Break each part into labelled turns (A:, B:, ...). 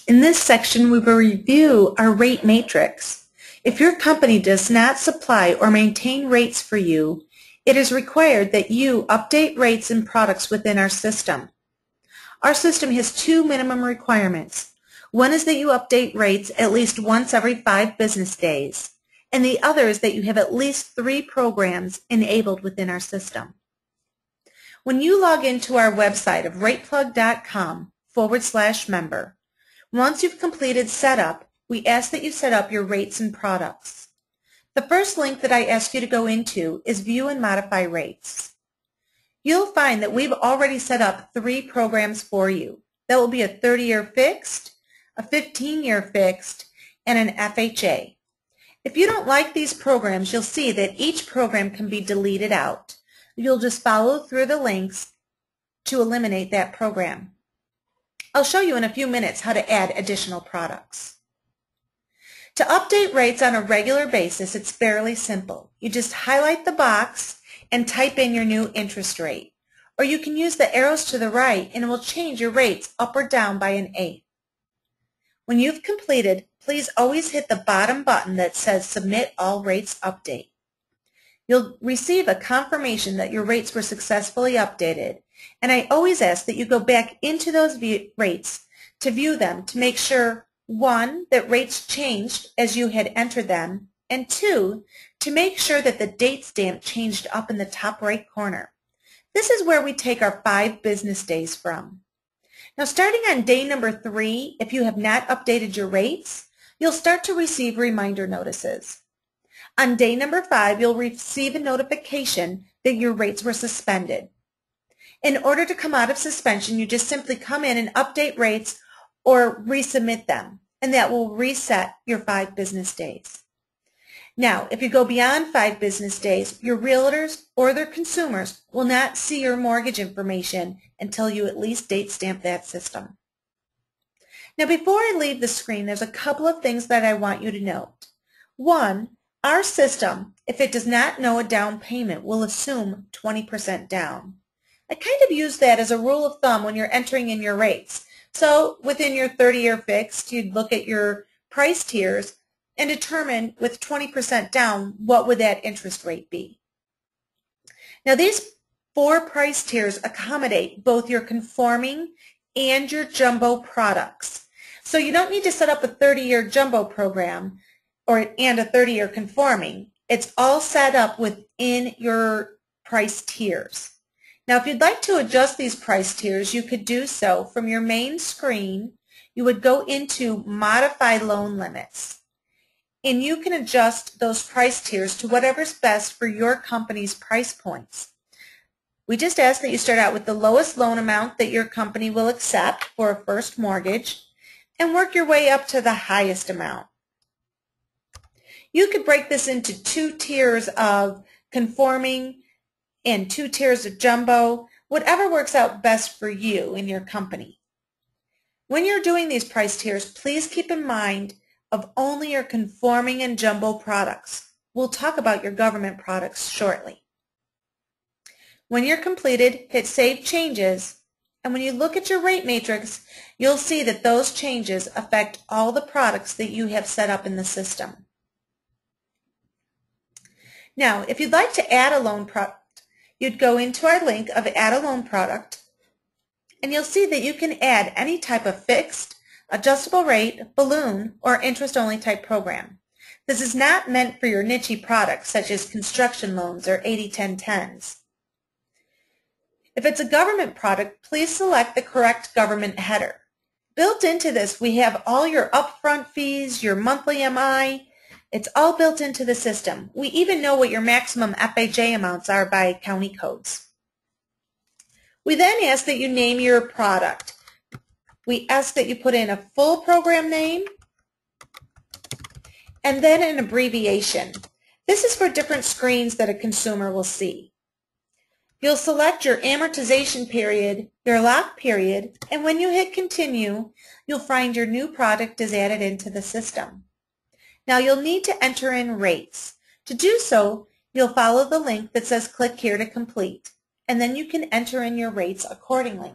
A: In this section, we will review our rate matrix. If your company does not supply or maintain rates for you, it is required that you update rates and products within our system. Our system has two minimum requirements. One is that you update rates at least once every 5 business days, and the other is that you have at least 3 programs enabled within our system. When you log into our website of rateplug.com/member, once you've completed setup, we ask that you set up your rates and products. The first link that I ask you to go into is View and Modify Rates. You'll find that we've already set up 3 programs for you. That will be a 30-year fixed, a 15-year fixed, and an FHA. If you don't like these programs, you'll see that each program can be deleted out. You'll just follow through the links to eliminate that program. I'll show you in a few minutes how to add additional products. To update rates on a regular basis, it's fairly simple. You just highlight the box and type in your new interest rate. Or you can use the arrows to the right and it will change your rates up or down by 1/8. When you've completed, please always hit the bottom button that says Submit All Rates Update. You'll receive a confirmation that your rates were successfully updated, and I always ask that you go back into those rates to view them to make sure, 1, that rates changed as you had entered them, and 2, to make sure that the date stamp changed up in the top right corner. This is where we take our 5 business days from. Now, starting on day number 3, if you have not updated your rates, you'll start to receive reminder notices. On day number 5, you'll receive a notification that your rates were suspended. In order to come out of suspension, you just simply come in and update rates or resubmit them, and that will reset your 5 business days. Now, if you go beyond 5 business days, your realtors or their consumers will not see your mortgage information until you at least date stamp that system. Now, before I leave the screen, there's a couple of things that I want you to note. 1, our system, if it does not know a down payment, will assume 20% down. I kind of use that as a rule of thumb when you're entering in your rates. So within your 30-year fixed, you'd look at your price tiers and determine with 20% down what would that interest rate be. Now these 4 price tiers accommodate both your conforming and your jumbo products. So you don't need to set up a 30-year jumbo program and a 30-year conforming. It's all set up within your price tiers. Now, if you'd like to adjust these price tiers, you could do so from your main screen. You would go into Modify Loan Limits, and you can adjust those price tiers to whatever's best for your company's price points. We just ask that you start out with the lowest loan amount that your company will accept for a first mortgage and work your way up to the highest amount. You could break this into 2 tiers of conforming and 2 tiers of jumbo, whatever works out best for you and your company. When you're doing these price tiers, please keep in mind of only your conforming and jumbo products. We'll talk about your government products shortly. When you're completed, hit Save Changes, and when you look at your rate matrix, you'll see that those changes affect all the products that you have set up in the system. Now, if you'd like to add a loan product, you'd go into our link of Add a Loan Product, and you'll see that you can add any type of fixed, adjustable rate, balloon, or interest-only type program. This is not meant for your niche products such as construction loans or 80-10-10s. If it's a government product, please select the correct government header. Built into this, we have all your upfront fees, your monthly MI. It's all built into the system. We even know what your maximum FHA amounts are by county codes. We then ask that you name your product. We ask that you put in a full program name and then an abbreviation. This is for different screens that a consumer will see. You'll select your amortization period, your lock period, and when you hit Continue, you'll find your new product is added into the system. Now you'll need to enter in rates. To do so, you'll follow the link that says click here to complete, and then you can enter in your rates accordingly.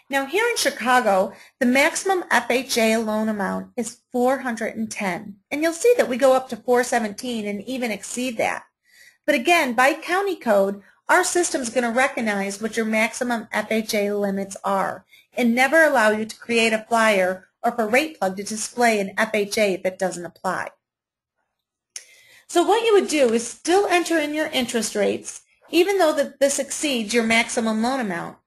A: Now here in Chicago, the maximum FHA loan amount is $410, and you'll see that we go up to $417 and even exceed that. But again, by county code, our system is going to recognize what your maximum FHA limits are and never allow you to create a flyer or for RatePlug to display an FHA if it doesn't apply. So what you would do is still enter in your interest rates, even though this exceeds your maximum loan amount.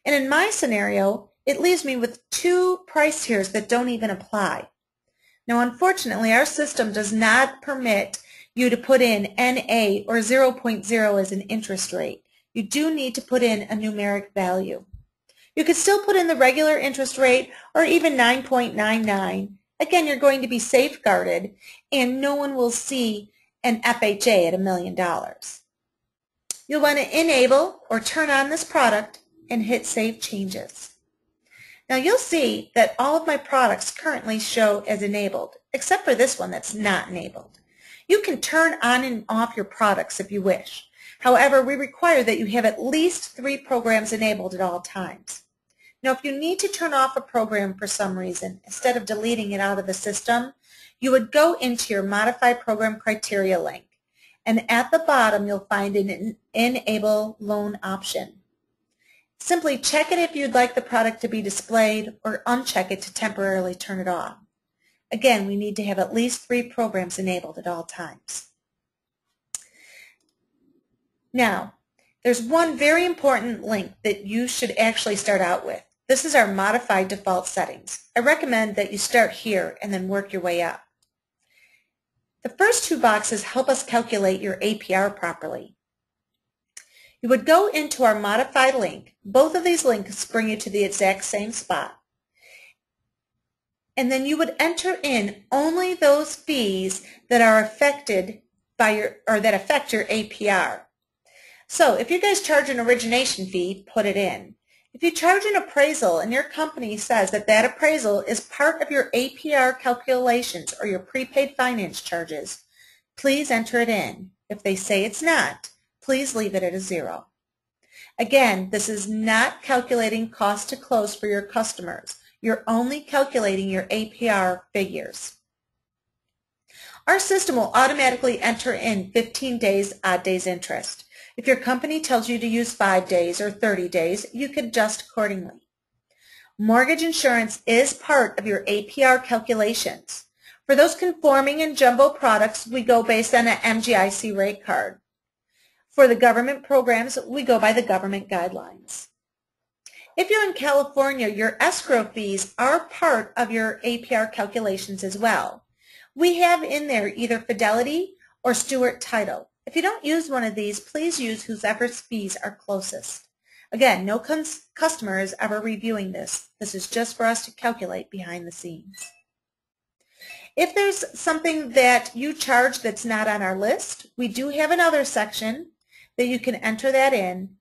A: And in my scenario, it leaves me with two price tiers that don't even apply. Now, unfortunately, our system does not permit you to put in NA or 0.0 as an interest rate. You do need to put in a numeric value. You could still put in the regular interest rate or even 9.99. Again, you're going to be safeguarded and no one will see an FHA at $1 million. You'll want to enable or turn on this product and hit Save Changes. Now you'll see that all of my products currently show as enabled, except for this one that's not enabled. You can turn on and off your products if you wish. However, we require that you have at least 3 programs enabled at all times. Now if you need to turn off a program for some reason, instead of deleting it out of the system, you would go into your Modify Program Criteria link, and at the bottom you'll find an Enable Loan option. Simply check it if you'd like the product to be displayed or uncheck it to temporarily turn it off. Again, we need to have at least 3 programs enabled at all times. Now, there's one very important link that you should actually start out with. This is our Modified Default Settings. I recommend that you start here and then work your way up. The first 2 boxes help us calculate your APR properly. You would go into our Modify link. Both of these links bring you to the exact same spot. And then you would enter in only those fees that are affected by that affect your APR. So if you guys charge an origination fee, put it in. If you charge an appraisal and your company says that that appraisal is part of your APR calculations or your prepaid finance charges, please enter it in. If they say it's not, please leave it at a 0. Again, this is not calculating cost to close for your customers. You're only calculating your APR figures. Our system will automatically enter in 15 days odd days interest. If your company tells you to use 5 days or 30 days, you can adjust accordingly. Mortgage insurance is part of your APR calculations. For those conforming and jumbo products, we go based on an MGIC rate card. For the government programs, we go by the government guidelines. If you're in California, your escrow fees are part of your APR calculations as well. We have in there either Fidelity or Stewart Title. If you don't use one of these, please use whoever's fees are closest. Again, no customer is ever reviewing this. This is just for us to calculate behind the scenes. If there's something that you charge that's not on our list, we do have another section that you can enter that in.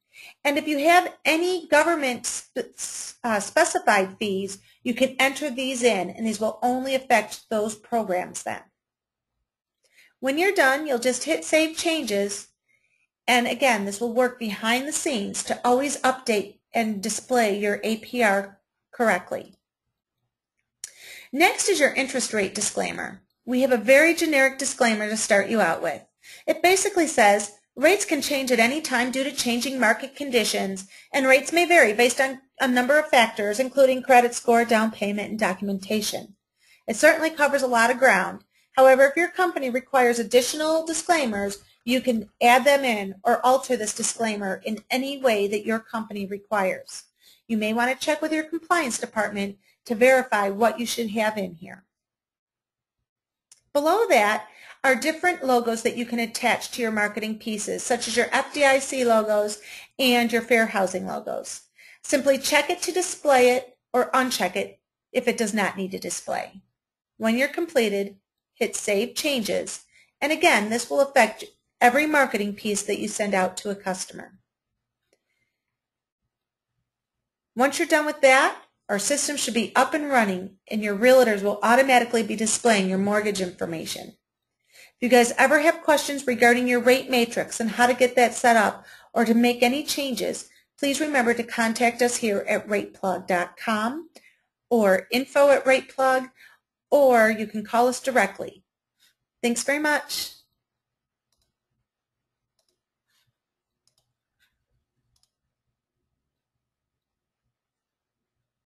A: And if you have any government specified fees, you can enter these in, and these will only affect those programs then. When you're done, you'll just hit Save Changes, and again, this will work behind the scenes to always update and display your APR correctly. Next is your interest rate disclaimer. We have a very generic disclaimer to start you out with. It basically says, rates can change at any time due to changing market conditions, and rates may vary based on a number of factors, including credit score, down payment, and documentation. It certainly covers a lot of ground. However, if your company requires additional disclaimers, you can add them in or alter this disclaimer in any way that your company requires. You may want to check with your compliance department to verify what you should have in here. Below that are different logos that you can attach to your marketing pieces, such as your FDIC logos and your fair housing logos. Simply check it to display it or uncheck it if it does not need to display. When you're completed, hit Save Changes, and again, this will affect every marketing piece that you send out to a customer. Once you're done with that, our system should be up and running, and your realtors will automatically be displaying your mortgage information. If you guys ever have questions regarding your rate matrix and how to get that set up or to make any changes, please remember to contact us here at rateplug.com or info@rateplug, or you can call us directly. Thanks very much.